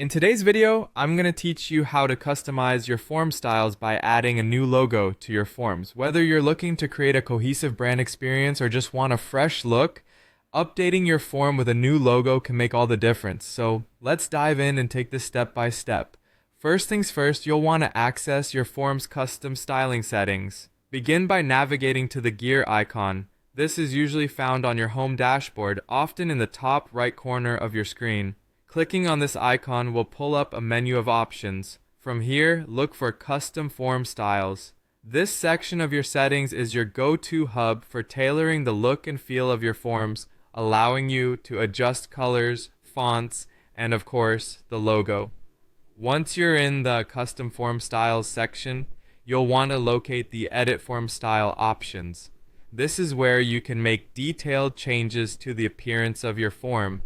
In today's video, I'm going to teach you how to customize your form styles by adding a new logo to your forms. Whether you're looking to create a cohesive brand experience or just want a fresh look, updating your form with a new logo can make all the difference. So let's dive in and take this step by step. First things first, you'll want to access your form's custom styling settings. Begin by navigating to the gear icon. This is usually found on your home dashboard, often in the top right corner of your screen. Clicking on this icon will pull up a menu of options. From here, look for Custom Form Styles. This section of your settings is your go-to hub for tailoring the look and feel of your forms, allowing you to adjust colors, fonts, and of course, the logo. Once you're in the Custom Form Styles section, you'll want to locate the Edit Form Style options. This is where you can make detailed changes to the appearance of your form.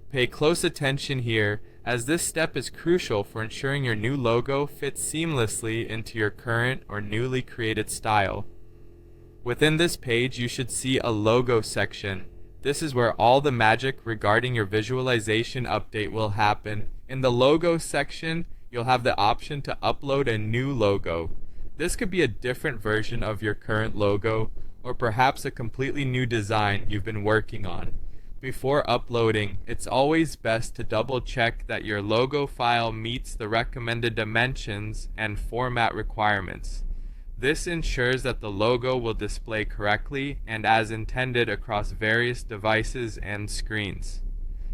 Pay close attention here, as this step is crucial for ensuring your new logo fits seamlessly into your current or newly created style. Within this page, you should see a logo section. This is where all the magic regarding your visualization update will happen. In the logo section, you'll have the option to upload a new logo. This could be a different version of your current logo, or perhaps a completely new design you've been working on. Before uploading, it's always best to double check that your logo file meets the recommended dimensions and format requirements. This ensures that the logo will display correctly and as intended across various devices and screens.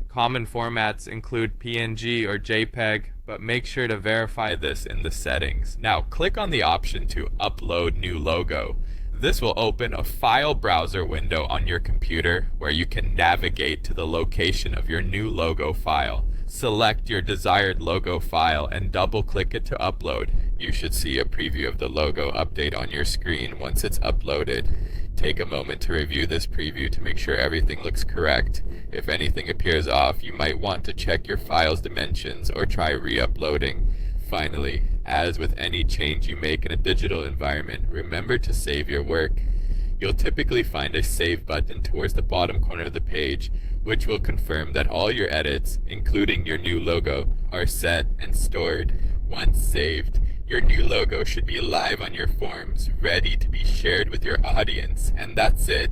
Common formats include PNG or JPEG, but make sure to verify this in the settings. Now, click on the option to upload new logo. This will open a file browser window on your computer where you can navigate to the location of your new logo file. Select your desired logo file and double-click it to upload. You should see a preview of the logo update on your screen once it's uploaded. Take a moment to review this preview to make sure everything looks correct. If anything appears off, you might want to check your file's dimensions or try re-uploading. Finally, as with any change you make in a digital environment, remember to save your work. You'll typically find a Save button towards the bottom corner of the page, which will confirm that all your edits, including your new logo, are set and stored. Once saved, your new logo should be live on your forms, ready to be shared with your audience, and that's it.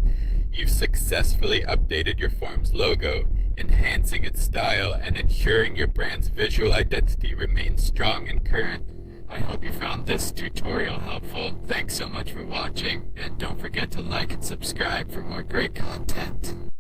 You've successfully updated your form's logo, enhancing its style and ensuring your brand's visual identity remains strong and current. I hope you found this tutorial helpful. Thanks so much for watching, and don't forget to like and subscribe for more great content.